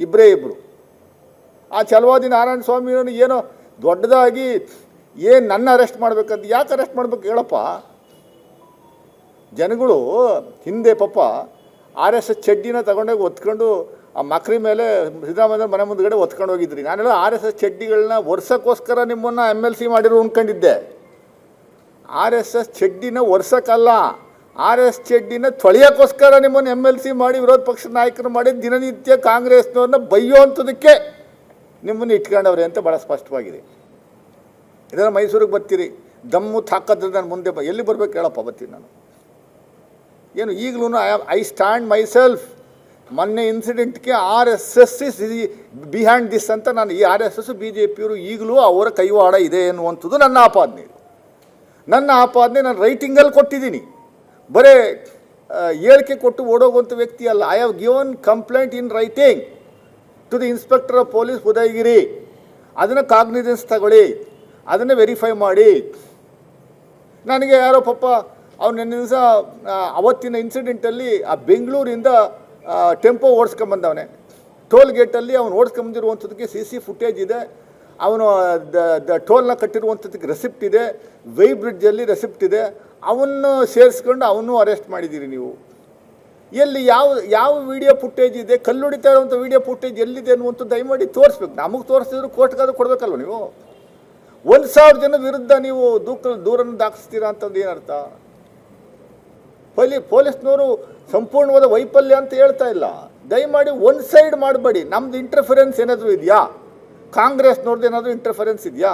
ಇಬ್ಬರು. ಆ ಛಲವಾದಿ ನಾರಾಯಣ ಸ್ವಾಮಿಯವರು ಏನೋ ದೊಡ್ಡದಾಗಿ ಏನು ನನ್ನ ಅರೆಸ್ಟ್ ಮಾಡಬೇಕಂತ, ಯಾಕೆ ಅರೆಸ್ಟ್ ಮಾಡಬೇಕು ಹೇಳಪ್ಪ? ಜನಗಳು ಹಿಂದೆ ಪಾಪ RSS ಚಡ್ಡಿನ ತಗೊಂಡೋಗಿ ಒತ್ಕೊಂಡು ಆ ಮಕ್ರಿ ಮೇಲೆ ಸಿದ್ದರಾಮಯ್ಯ ಮನೆ ಮುಂದ್ಗಡೆ ಒತ್ಕೊಂಡು ಹೋಗಿದ್ರಿ. ನಾನೆಲ್ಲ RSS ಚಡ್ಡಿಗಳನ್ನ ಒರ್ಸೋಕ್ಕೋಸ್ಕರ ನಿಮ್ಮನ್ನು MLC ಮಾಡಿರೋ ಅಂದ್ಕೊಂಡಿದ್ದೆ. RSS ಚಡ್ಡಿನ ಒರ್ಸೋಕ್ಕಲ್ಲ, RSS ಚಡ್ಡಿನ ತೊಳೆಯೋಕ್ಕೋಸ್ಕರ ನಿಮ್ಮನ್ನು MLC ಮಾಡಿ ವಿರೋಧ ಪಕ್ಷದ ನಾಯಕರು ಮಾಡಿ ದಿನನಿತ್ಯ ಕಾಂಗ್ರೆಸ್ನವ್ರನ್ನ ಬೈಯೋವಂಥದಕ್ಕೆ ನಿಮ್ಮನ್ನು ಇಟ್ಕೊಂಡವ್ರೆ ಅಂತ ಭಾಳ ಸ್ಪಷ್ಟವಾಗಿದೆ. ಇದನ್ನು ಮೈಸೂರಿಗೆ ಬರ್ತೀರಿ, ದಮ್ಮು ತಾಕದ್ರೆ ನಾನು ಮುಂದೆ ಎಲ್ಲಿ ಬರಬೇಕು ಹೇಳಪ್ಪ? ಬರ್ತೀನಿ ನಾನು. ಏನು ಈಗಲೂ ಐ ಸ್ಟ್ಯಾಂಡ್ ಮೈಸೆಲ್ಫ್. ಮೊನ್ನೆ ಇನ್ಸಿಡೆಂಟ್ಗೆ RSS ಇಸ್ ಬಿಹೈಂಡ್ ದಿಸ್ ಅಂತ ನಾನು ಈ RSS BJPಯವರು ಈಗಲೂ ಅವರ ಕೈವಾಡ ಇದೆ ಎನ್ನುವಂಥದ್ದು ನನ್ನ ಆಪಾದನೆ. ನಾನು ರೈಟಿಂಗಲ್ಲಿ ಕೊಟ್ಟಿದ್ದೀನಿ, ಬರೇ ಹೇಳಿಕೆ ಕೊಟ್ಟು ಓಡೋಗುವಂಥ ವ್ಯಕ್ತಿ ಅಲ್ಲ. I have given complaint in writing to the inspector of police Udayagiri. ಅದನ್ನು ಕಾಗ್ನಿಜೆನ್ಸ್ ತಗೊಳ್ಳಿ, ಅದನ್ನು ವೆರಿಫೈ ಮಾಡಿ. ನನಗೆ ಯಾರೋ ಪಾಪ ಅವ್ನು ನನ್ನ ದಿವಸ ಅವತ್ತಿನ ಇನ್ಸಿಡೆಂಟಲ್ಲಿ ಆ ಬೆಂಗಳೂರಿಂದ ಟೆಂಪೋ ಓಡಿಸ್ಕೊಂಬಂದವನೆ. ಟೋಲ್ ಗೇಟಲ್ಲಿ ಅವನು ಓಡಿಸ್ಕೊಂಬಂದಿರುವಂಥದ್ದಕ್ಕೆ CC ಫುಟೇಜ್ ಇದೆ. ಅವನು ಟೋಲ್ನ ಕಟ್ಟಿರುವಂಥದ್ದಕ್ಕೆ ರೆಸಿಪ್ಟ್ ಇದೆ, ವೈ ಬ್ರಿಡ್ಜಲ್ಲಿ ರೆಸಿಪ್ಟ್ ಇದೆ. ಅವನ್ನು ಸೇರಿಸ್ಕೊಂಡು ಅವನು ಅರೆಸ್ಟ್ ಮಾಡಿದ್ದೀರಿ ನೀವು. ಎಲ್ಲಿ ಯಾವ ವಿಡಿಯೋ ಫುಟೇಜ್ ಇದೆ, ಕಲ್ಲುಡಿತಾ ಇರುವಂಥ ವಿಡಿಯೋ ಫುಟೇಜ್ ಎಲ್ಲಿದೆ ಅನ್ನುವಂಥದ್ದು ದಯಮಾಡಿ ತೋರಿಸ್ಬೇಕು. ನಮಗೆ ತೋರಿಸಿದ್ರು ಕೋರ್ಟ್ಗಾದ್ರೂ ಕೊಡಬೇಕಲ್ವ ನೀವು? 1,000 ಜನ ವಿರುದ್ಧ ನೀವು ದೂರನ್ನು ದಾಖಲಿಸ್ತೀರಾ ಅಂತಂದು ಏನರ್ಥ? ಪೊಲೀಸ್ನವರು ಸಂಪೂರ್ಣವಾದ ವೈಫಲ್ಯ ಅಂತ ಹೇಳ್ತಾ ಇಲ್ಲ. ದಯಮಾಡಿ ಒನ್ ಸೈಡ್ ಮಾಡಬೇಡಿ. ನಮ್ಮದು ಇಂಟರ್ಫರೆನ್ಸ್ ಏನಾದರೂ ಇದೆಯಾ? ಕಾಂಗ್ರೆಸ್ನವ್ರದ್ದು ಏನಾದರೂ ಇಂಟರ್ಫರೆನ್ಸ್ ಇದೆಯಾ?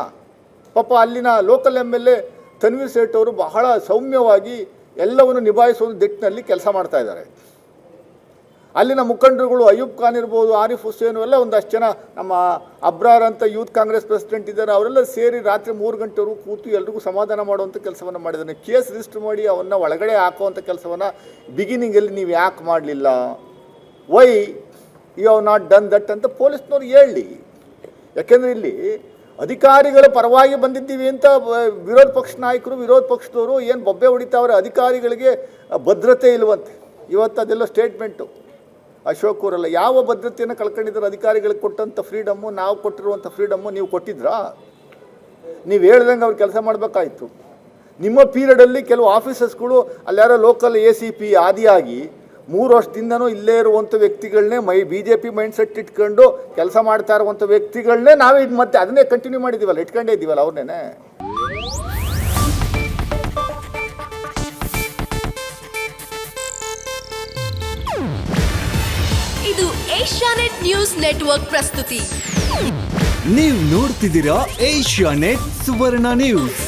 ಪಾಪ ಅಲ್ಲಿನ ಲೋಕಲ್ MLA ತನ್ವೀರ್ ಸೇಠ್ ಅವರು ಬಹಳ ಸೌಮ್ಯವಾಗಿ ಎಲ್ಲವನ್ನು ನಿಭಾಯಿಸುವ ದಿಟ್ಟಿನಲ್ಲಿ ಕೆಲಸ ಮಾಡ್ತಾ ಇದ್ದಾರೆ. ಅಲ್ಲಿನ ಮುಖಂಡರುಗಳು ಅಯ್ಯೂಬ್ ಖಾನ್ ಇರ್ಬೋದು, ಆರಿಫ್ ಹುಸೇನ್ ಎಲ್ಲ ಒಂದಷ್ಟು ಜನ, ನಮ್ಮ ಅಬ್ರಾರ್ ಅಂತ ಯೂತ್ ಕಾಂಗ್ರೆಸ್ ಪ್ರೆಸಿಡೆಂಟ್ ಇದ್ದಾರೆ, ಅವರೆಲ್ಲ ಸೇರಿ ರಾತ್ರಿ 3 ಗಂಟೆವರೆಗೂ ಕೂತು ಎಲ್ರಿಗೂ ಸಮಾಧಾನ ಮಾಡುವಂಥ ಕೆಲಸವನ್ನು ಮಾಡಿದ್ದಾನೆ. ಕೇಸ್ ರಿಜಿಸ್ಟರ್ ಮಾಡಿ ಅವನ್ನ ಒಳಗಡೆ ಹಾಕುವಂಥ ಕೆಲಸವನ್ನು ಬಿಗಿನಿಂಗಲ್ಲಿ ನೀವು ಯಾಕೆ ಮಾಡಲಿಲ್ಲ? Why you have not done that ಅಂತ ಪೊಲೀಸ್ನವ್ರು ಹೇಳಿ. ಯಾಕೆಂದರೆ ಇಲ್ಲಿ ಅಧಿಕಾರಿಗಳ ಪರವಾಗಿ ಬಂದಿದ್ದೀವಿ ಅಂತ ವಿರೋಧ ಪಕ್ಷ ನಾಯಕರು, ವಿರೋಧ ಪಕ್ಷದವರು ಏನು ಬೊಬ್ಬೆ ಹೊಡಿತಾವ್ರೆ, ಅಧಿಕಾರಿಗಳಿಗೆ ಭದ್ರತೆ ಇಲ್ವಂತೆ. ಇವತ್ತು ಅದೆಲ್ಲ ಸ್ಟೇಟ್ಮೆಂಟು. ಅಶೋಕ್ ಅವರೆಲ್ಲ ಯಾವ ಭದ್ರತೆಯನ್ನು ಕಳ್ಕೊಂಡಿದ್ದಾರೆ? ಅಧಿಕಾರಿಗಳಿಗೆ ಕೊಟ್ಟಂಥ ಫ್ರೀಡಮ್ಮು, ನಾವು ಕೊಟ್ಟಿರುವಂಥ ಫ್ರೀಡಮ್ಮು ನೀವು ಕೊಟ್ಟಿದ್ರಾ? ನೀವು ಹೇಳ್ದಂಗೆ ಅವ್ರು ಕೆಲಸ ಮಾಡಬೇಕಾಯ್ತು. ನಿಮ್ಮ ಪೀರಿಯಡಲ್ಲಿ ಕೆಲವು ಆಫೀಸರ್ಸ್ಗಳು ಅಲ್ಲಾರೋ ಲೋಕಲ್ ACP ಆದಿಯಾಗಿ 3 ವರ್ಷದಿಂದನೂ ಇಲ್ಲೇ ಇರುವಂಥ ವ್ಯಕ್ತಿಗಳನ್ನೇ BJP ಮೈಂಡ್ ಸೆಟ್ ಇಟ್ಕೊಂಡು ಕೆಲಸ ಮಾಡ್ತಾ ಇರುವಂಥ ವ್ಯಕ್ತಿಗಳನ್ನೇ ನಾವೇ ಇದು ಮತ್ತೆ ಅದನ್ನೇ ಕಂಟಿನ್ಯೂ ಮಾಡಿದ್ದೀವಲ್ಲ, ಇಟ್ಕೊಂಡೇ ಇದ್ದೀವಲ್ಲ ಅವ್ರನ್ನೇ. ಇದು ಏಷ್ಯಾನೆಟ್ ನ್ಯೂಸ್ ನೆಟ್ವರ್ಕ್ ಪ್ರಸ್ತುತಿ. ನೀವು ನೋಡ್ತಿದ್ದೀರಾ ಏಷ್ಯಾನೆಟ್ ಸುವರ್ಣ ನ್ಯೂಸ್.